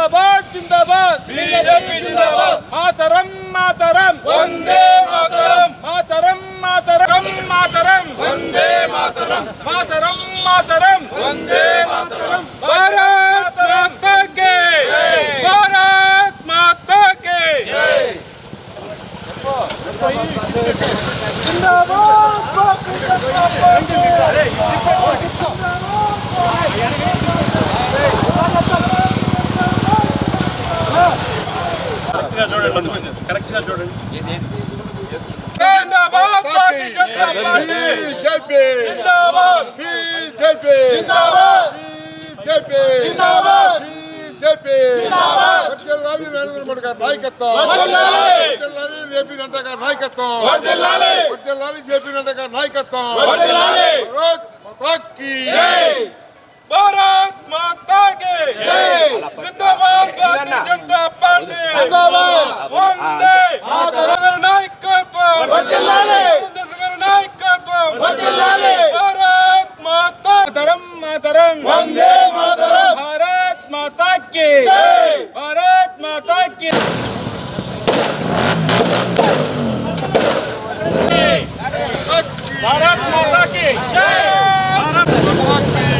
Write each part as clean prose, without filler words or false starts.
जिंदाबाद जिंदाबाद बीजेपी जिंदाबाद मातरम मातरम वंदे मातरम मातरम मातरम मातरम वंदे मातरम मातरम मातरम वंदे मातरम भारत माता की भारत माता की करेक्ट చూడండి जिंदाबाद भारतीय जनता पार्टी बीजेपी जिंदाबाद बीजेपी जिंदाबाद बीजेपी जिंदाबाद बीजेपी వర్ధిల్లాలి నరేంద్ర మోడీ గారి నాయకత్వం వర్ధిల్లాలి జేపీ నడ్డా గారి నాయకత్వం వర్ధిల్లాలి జేపీ నడ్డా గారి నాయకత్వం వర్ధిల్లాలి భారత్ మాతా కీ జై भारत माता की जय जिंदाबाद भारतीय जनता पार्टी जिंदाबाद वंदे मातरम नायकत्व वर्धिल्लाలి वंदे नायकत्व वर्धिल्लाలి भारत माता मातरम मातरम वंदे मातरम भारत माता की जय भारत माता की भारत माता की जय भारत माता की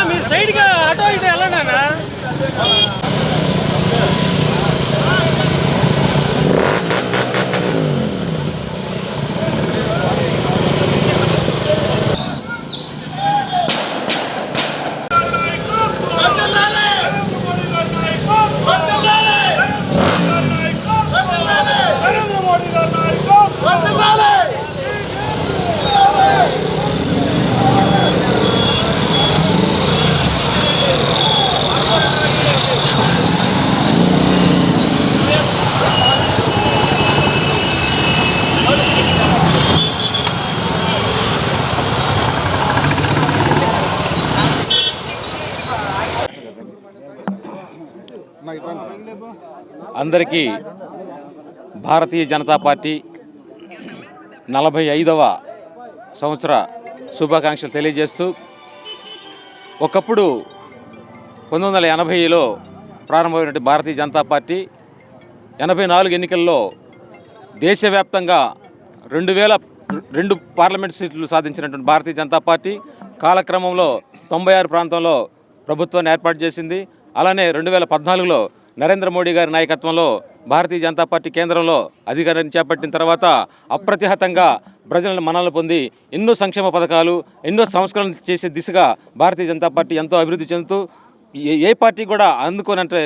మీరు సైడ్గా ఆటో ఇటు వెళ్ళండి అన్న. అందరికీ భారతీయ జనతా పార్టీ 45వ సంవత్సర శుభాకాంక్షలు తెలియజేస్తూ, ఒకప్పుడు 1980లో ప్రారంభమైనటువంటి భారతీయ జనతా పార్టీ 84 ఎన్నికల్లో దేశవ్యాప్తంగా 2002 పార్లమెంట్ సీట్లు సాధించినటువంటి భారతీయ జనతా పార్టీ కాలక్రమంలో 96 ప్రాంతంలో ప్రభుత్వాన్ని ఏర్పాటు చేసింది. అలానే 2014లో నరేంద్ర మోడీ గారి నాయకత్వంలో భారతీయ జనతా పార్టీ కేంద్రంలో అధికారాన్ని చేపట్టిన తర్వాత అప్రతిహతంగా ప్రజలను మన్ననలు పొంది ఎన్నో సంక్షేమ పథకాలు, ఎన్నో సంస్కరణలు చేసే దిశగా భారతీయ జనతా పార్టీ ఎంతో అభివృద్ధి చెందుతూ ఏ పార్టీ కూడా అందుకోనంటే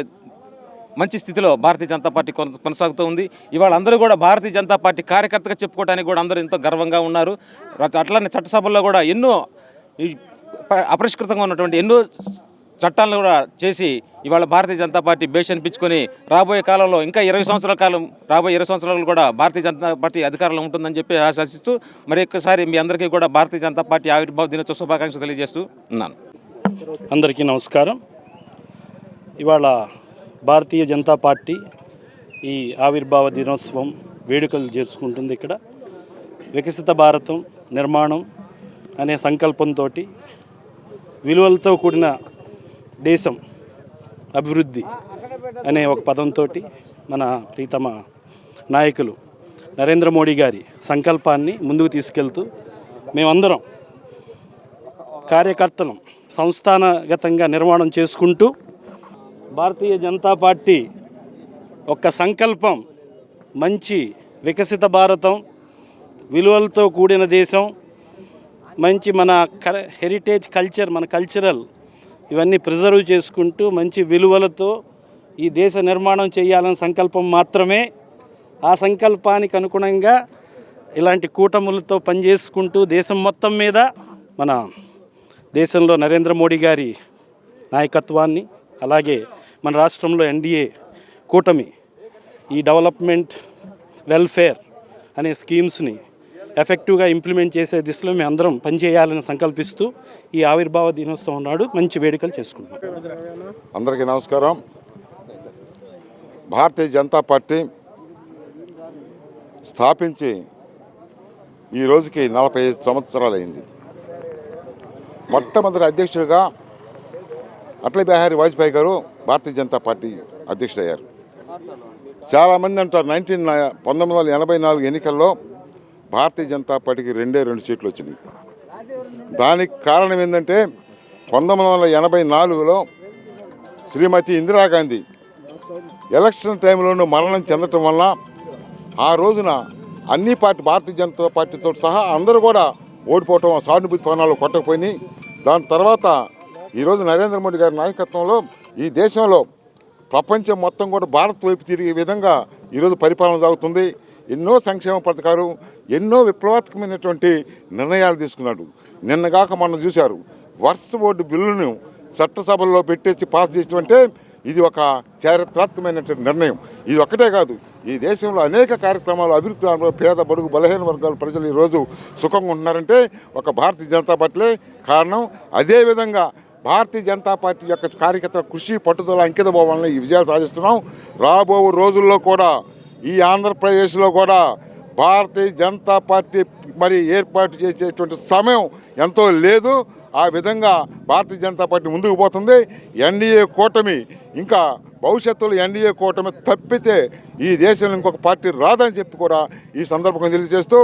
మంచి స్థితిలో భారతీయ జనతా పార్టీ కొనసాగుతూ ఉంది. ఇవాళ అందరూ కూడా భారతీయ జనతా పార్టీ కార్యకర్తగా చెప్పుకోవడానికి కూడా అందరూ ఎంతో గర్వంగా ఉన్నారు. అట్లానే చట్టసభల్లో కూడా ఎన్నో అపరిష్కృతంగా ఉన్నటువంటి ఎన్నో చట్టాలను కూడా చేసి ఇవాళ భారతీయ జనతా పార్టీ బేష్ అనిపించుకొని రాబోయే కాలంలో ఇంకా 20 సంవత్సరాల కాలం రాబోయే 20 సంవత్సరాలు కూడా భారతీయ జనతా పార్టీ అధికారంలో ఉంటుందని చెప్పి ఆశిస్తూ మరి ఒక్కసారి మీ అందరికీ కూడా భారతీయ జనతా పార్టీ ఆవిర్భావ దినోత్సవ శుభాకాంక్షలు తెలియజేస్తూ ఉన్నాను. అందరికీ నమస్కారం. ఇవాళ భారతీయ జనతా పార్టీ ఈ ఆవిర్భావ దినోత్సవం వేడుకలు చేసుకుంటుంది. ఇక్కడ వికసిత భారతం నిర్మాణం అనే సంకల్పంతో విలువలతో కూడిన దేశం అభివృద్ధి అనే ఒక పదంతో మన ప్రీతమ నాయకులు నరేంద్ర మోడీ గారి సంకల్పాన్ని ముందుకు తీసుకెళ్తూ మేమందరం కార్యకర్తలం సంస్థానగతంగా నిర్మాణం చేసుకుంటూ భారతీయ జనతా పార్టీ ఒక సంకల్పం మంచి వికసిత భారతం, విలువలతో కూడిన దేశం, మంచి మన హెరిటేజ్ కల్చర్, మన కల్చరల్ ఇవన్నీ ప్రిజర్వ్ చేసుకుంటూ మంచి విలువలతో ఈ దేశ నిర్మాణం చేయాలనే సంకల్పం మాత్రమే. ఆ సంకల్పానికి అనుగుణంగా ఇలాంటి కూటములతో పనిచేసుకుంటూ దేశం మొత్తం మీద మన దేశంలో నరేంద్ర మోడీ గారి నాయకత్వాన్ని, అలాగే మన రాష్ట్రంలో ఎన్డీఏ కూటమి ఈ డెవలప్మెంట్ వెల్ఫేర్ అనే స్కీమ్స్ని ఎఫెక్టివ్గా ఇంప్లిమెంట్ చేసే దిశలో మేము అందరం పనిచేయాలని సంకల్పిస్తూ ఈ ఆవిర్భావ దినోత్సవం నాడు మంచి వేడుకలు చేసుకుంటాం. అందరికీ నమస్కారం. భారతీయ జనతా పార్టీ స్థాపించి ఈ రోజుకి 45 సంవత్సరాలు అయింది. మొట్టమొదటి అధ్యక్షుడిగా అటల్ బిహారీ వాజ్పేయి గారు భారతీయ జనతా పార్టీ అధ్యక్షుడయ్యారు. చాలామంది అంటారు 1984 ఎన్నికల్లో భారతీయ జనతా పార్టీకి 2 సీట్లు వచ్చినాయి. దానికి కారణం ఏంటంటే 1984లో శ్రీమతి ఇందిరాగాంధీ ఎలక్షన్ టైంలోనూ మరణం చెందటం వల్ల ఆ రోజున అన్ని భారతీయ జనతా పార్టీతో సహా అందరూ కూడా ఓడిపోవటం, సానుభూతి పవనాలు కొట్టకపోయినాయి. దాని తర్వాత ఈరోజు నరేంద్ర మోడీ గారి నాయకత్వంలో ఈ దేశంలో ప్రపంచం మొత్తం కూడా భారత్ వైపు తిరిగే విధంగా ఈరోజు పరిపాలన సాగుతుంది. ఎన్నో సంక్షేమ పథకాలు, ఎన్నో విప్లవాత్మకమైనటువంటి నిర్ణయాలు తీసుకున్నాడు. నిన్నగాక మనం చూశారు, వర్క్స్ బోర్డు బిల్లును చట్టసభల్లో పెట్టేసి పాస్ చేసినట్టే ఇది ఒక చారిత్రాత్మకమైనటువంటి నిర్ణయం. ఇది ఒక్కటే కాదు, ఈ దేశంలో అనేక కార్యక్రమాలు అభివృద్ధి, పేద బడుగు బలహీన వర్గాల ప్రజలు ఈరోజు సుఖంగా ఉంటున్నారంటే ఒక భారతీయ జనతా పార్టీలే కారణం. అదేవిధంగా భారతీయ జనతా పార్టీ యొక్క కార్యకర్తల కృషి, పట్టుదల, అంకిత భావాలను ఈ విజయాలు సాధిస్తున్నాం. రాబో రోజుల్లో కూడా ఈ ఆంధ్రప్రదేశ్లో కూడా భారతీయ జనతా పార్టీ మరి ఏర్పాటు చేసేటువంటి సమయం ఎంతో లేదు. ఆ విధంగా భారతీయ జనతా పార్టీ ముందుకు పోతుంది. ఎన్డీఏ కూటమి ఇంకా భవిష్యత్తులో ఎన్డీఏ కూటమి తప్పితే ఈ దేశంలో ఇంకొక పార్టీ రాదని చెప్పి కూడా ఈ సందర్భంగా తెలియజేస్తూ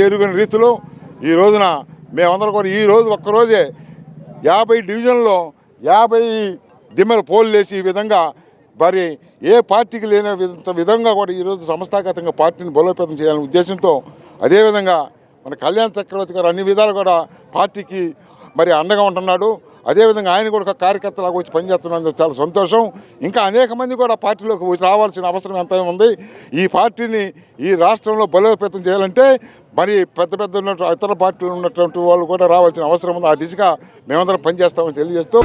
ఎరుగని రీతిలో ఈ రోజున మేమందరం కూడా ఈరోజు ఒక్కరోజే 50 డివిజన్లో 50 దిమ్మల పోల్ వేసి ఈ విధంగా మరి ఏ పార్టీకి లేని విధంగా కూడా ఈరోజు సంస్థాగతంగా పార్టీని బలోపేతం చేయాలనే ఉద్దేశంతో, అదేవిధంగా మన కళ్యాణ్ చక్రవర్తి గారు అన్ని విధాలు కూడా పార్టీకి మరి అండగా ఉంటున్నాడు. అదేవిధంగా ఆయన కూడా ఒక కార్యకర్తలాగా వచ్చి పనిచేస్తున్నందుకు చాలా సంతోషం. ఇంకా అనేక మంది కూడా పార్టీలోకి రావాల్సిన అవసరం ఎంత ఉంది. ఈ పార్టీని ఈ రాష్ట్రంలో బలోపేతం చేయాలంటే మరి పెద్ద ఇతర పార్టీలు ఉన్నటువంటి వాళ్ళు కూడా రావాల్సిన అవసరం ఉంది. ఆ దిశగా మేమందరం పనిచేస్తామని తెలియజేస్తూ